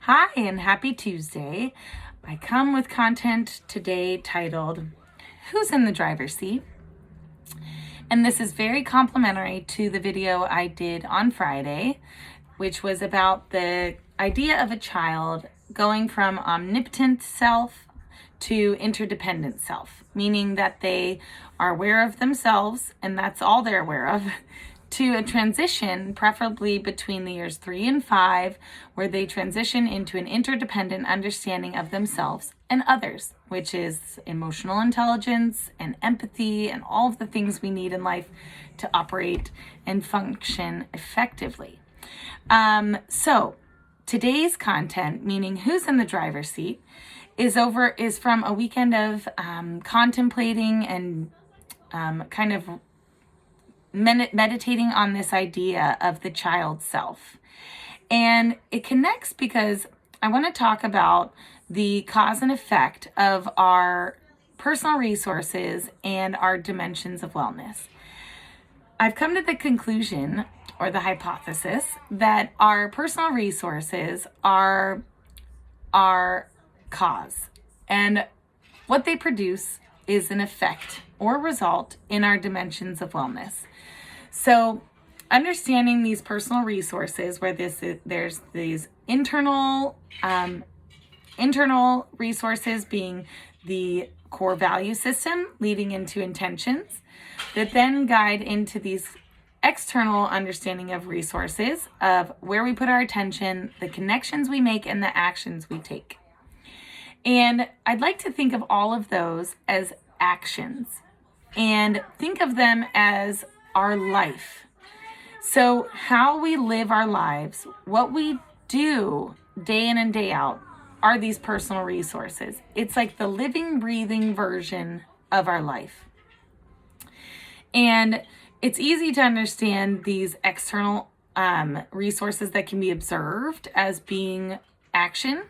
Hi, and happy Tuesday. I come with content today titled, Who's in the Driver's Seat? And this is very complimentary to the video I did on Friday, which was about the idea of a child going from omnipotent self to interdependent self, meaning that they are aware of themselves, and that's all they're aware of, to a transition, preferably between the years 3 and 5, where they transition into an interdependent understanding of themselves and others, which is emotional intelligence and empathy and all of the things we need in life to operate and function effectively. So today's content, meaning who's in the driver's seat, is from a weekend of contemplating and kind of meditating on this idea of the child self. And it connects because I want to talk about the cause and effect of our personal resources and our dimensions of wellness. I've come to the conclusion, or the hypothesis, that our personal resources are our cause, and what they produce is an effect or result in our dimensions of wellness. So understanding these personal resources, where there's these internal resources being the core value system leading into intentions that then guide into these external understanding of resources, of where we put our attention, the connections we make, and the actions we take. And I'd like to think of all of those as actions and think of them as our life. So how we live our lives, what we do day in and day out, are these personal resources. It's like the living, breathing version of our life. And it's easy to understand these external resources that can be observed as being action,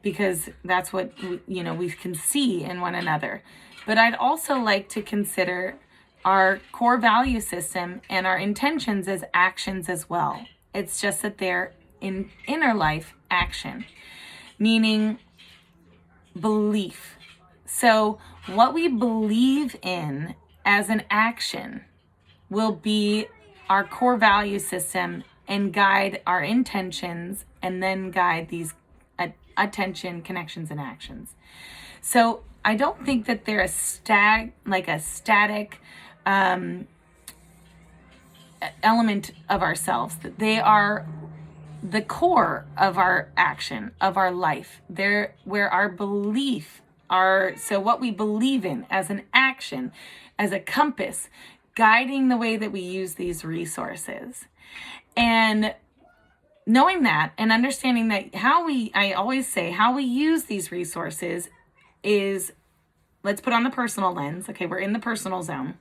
because that's what we can see in one another. But I'd also like to consider our core value system and our intentions as actions as well. It's just that they're in inner life action, meaning belief. So what we believe in as an action will be our core value system and guide our intentions, and then guide these attention, connections, and actions. So I don't think that they're a static element of ourselves, that they are the core of our action, of our life. They're where our belief are. So what we believe in as an action, as a compass, guiding the way that we use these resources. And knowing that and understanding that I always say how we use these resources is, let's put on the personal lens. Okay, we're in the personal zone.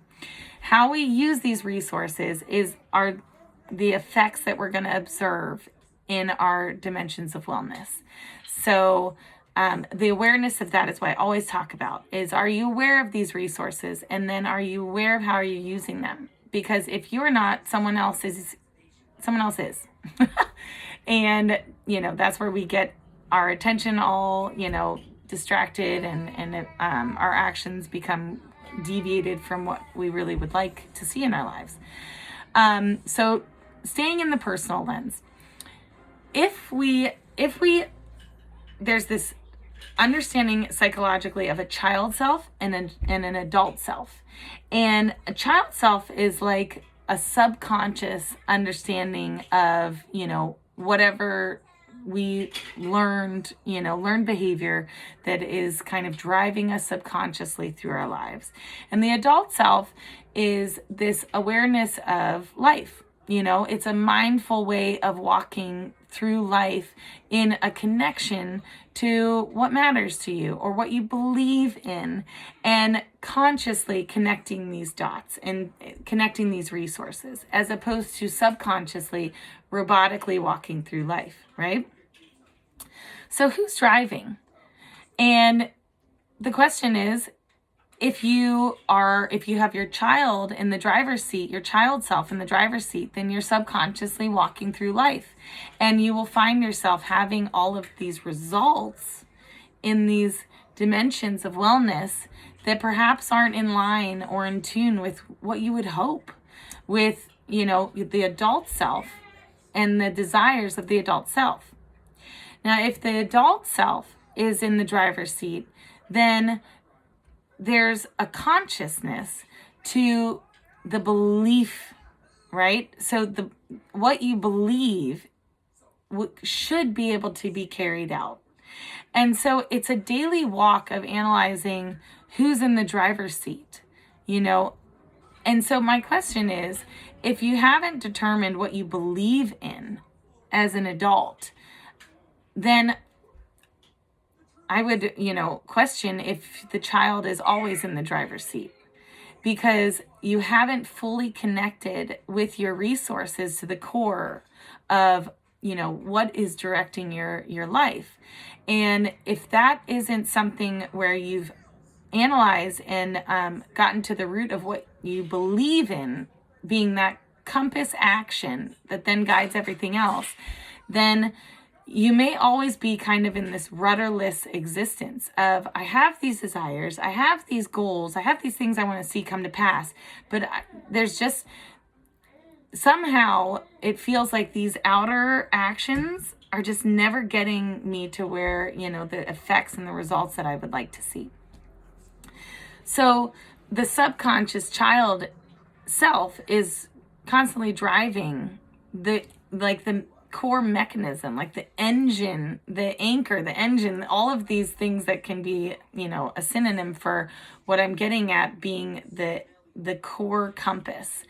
How we use these resources are the effects that we're going to observe in our dimensions of wellness. So the awareness of that is what I always talk about, is, are you aware of these resources? And then are you aware of how are you using them? Because if you're not, someone else is. And, that's where we get our attention all, distracted, and our actions become deviated from what we really would like to see in our lives. So staying in the personal lens, if we there's this understanding psychologically of a child self and an adult self. And a child self is like a subconscious understanding of, whatever we learned behavior that is kind of driving us subconsciously through our lives. And the adult self is this awareness of life. It's a mindful way of walking through life in a connection to what matters to you or what you believe in, and consciously connecting these dots and connecting these resources, as opposed to subconsciously, robotically walking through life, right? So who's driving? And the question is if you have your child in the driver's seat, your child self in the driver's seat, then you're subconsciously walking through life, and you will find yourself having all of these results in these dimensions of wellness that perhaps aren't in line or in tune with what you would hope with, the adult self and the desires of the adult self. Now, if the adult self is in the driver's seat, then there's a consciousness to the belief, right? So what you believe should be able to be carried out. And so it's a daily walk of analyzing who's in the driver's seat, And so my question is, if you haven't determined what you believe in as an adult, then I would, question if the child is always in the driver's seat, because you haven't fully connected with your resources to the core of, what is directing your life. And if that isn't something where you've analyzed and gotten to the root of what you believe in, being that compass action that then guides everything else, then you may always be kind of in this rudderless existence of, I have these desires, I have these goals, I have these things I want to see come to pass, but there's just somehow it feels like these outer actions are just never getting me to where, the effects and the results that I would like to see. So the subconscious child self is constantly driving the core mechanism, like the engine, the anchor, the engine, all of these things that can be, a synonym for what I'm getting at being the core compass,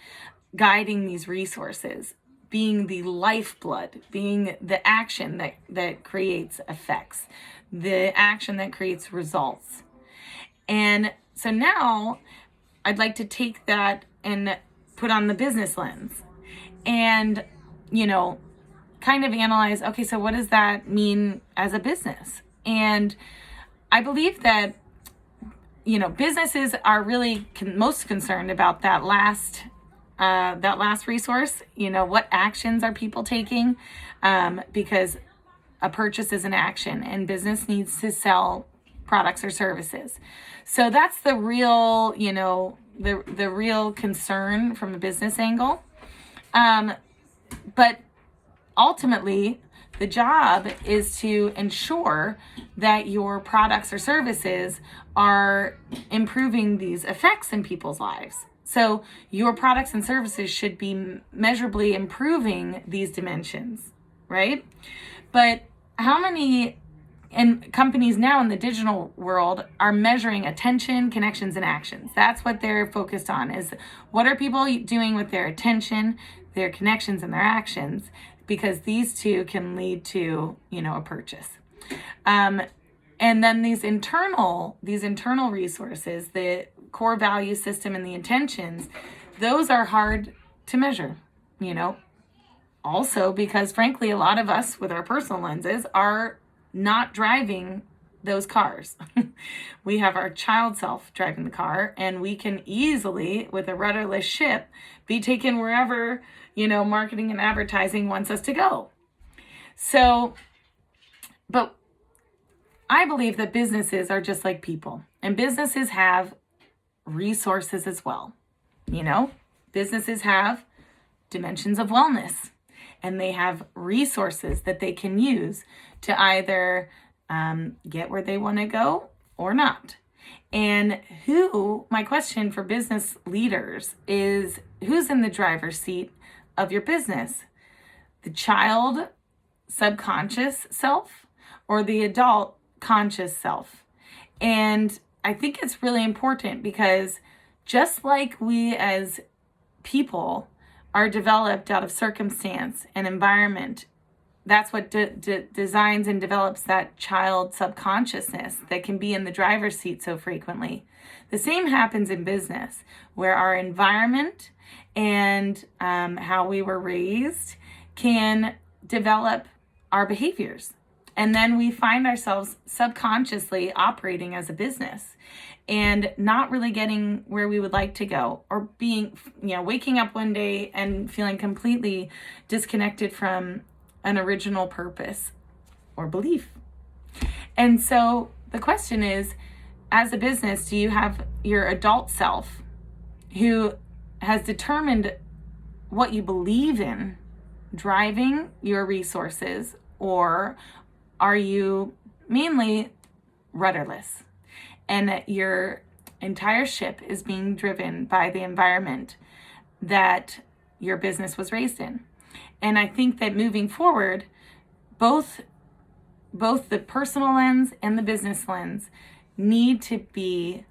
guiding these resources, being the lifeblood, being the action that creates effects, the action that creates results. And so now I'd like to take that and put on the business lens and, kind of analyze, okay, so what does that mean as a business? And I believe that, businesses are really most concerned about that last resource, what actions are people taking? Because a purchase is an action and business needs to sell products or services. So that's the real, the real concern from a business angle. But ultimately, the job is to ensure that your products or services are improving these effects in people's lives. So your products and services should be measurably improving these dimensions, right? But how many companies now in the digital world are measuring attention, connections, and actions? That's what they're focused on, is what are people doing with their attention, their connections, and their actions, because these two can lead to, a purchase. And then these internal resources, the core value system and the intentions, those are hard to measure, Also because frankly, a lot of us with our personal lenses are not driving those cars. We have our child self driving the car, and we can easily, with a rudderless ship, be taken wherever, marketing and advertising wants us to go. So, but I believe that businesses are just like people, and businesses have resources as well. Businesses have dimensions of wellness, and they have resources that they can use to either get where they want to go or not. And my question for business leaders is, who's in the driver's seat of your business? The child subconscious self or the adult conscious self? And I think it's really important, because just like we as people are developed out of circumstance and environment, that's what designs and develops that child subconsciousness that can be in the driver's seat so frequently. The same happens in business, where our environment and how we were raised can develop our behaviors. And then we find ourselves subconsciously operating as a business and not really getting where we would like to go, or being, waking up one day and feeling completely disconnected from an original purpose or belief. And so the question is, as a business, do you have your adult self who has determined what you believe in driving your resources, or are you mainly rudderless and that your entire ship is being driven by the environment that your business was raised in? And I think that moving forward, both the personal lens and the business lens need to be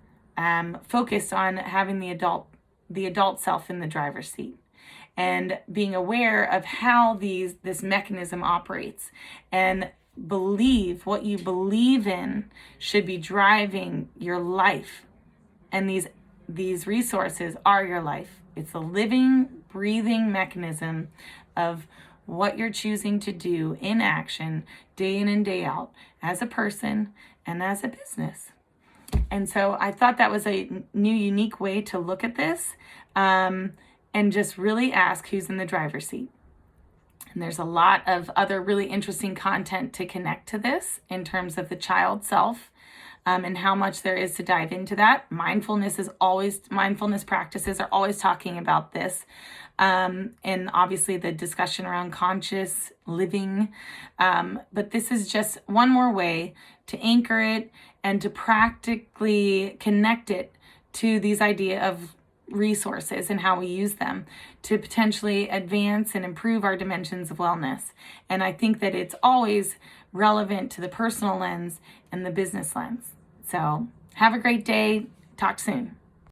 focused on having the adult self in the driver's seat and being aware of how this mechanism operates, and believe what you believe in should be driving your life. And these resources are your life. It's a living, breathing mechanism of what you're choosing to do in action day in and day out as a person and as a business. And so I thought that was a new, unique way to look at this, and just really ask who's in the driver's seat. And there's a lot of other really interesting content to connect to this in terms of the child self, and how much there is to dive into that. Mindfulness practices are always talking about this. And obviously the discussion around conscious living. But this is just one more way to anchor it and to practically connect it to these idea of resources and how we use them to potentially advance and improve our dimensions of wellness. And I think that it's always relevant to the personal lens and the business lens. So have a great day. Talk soon.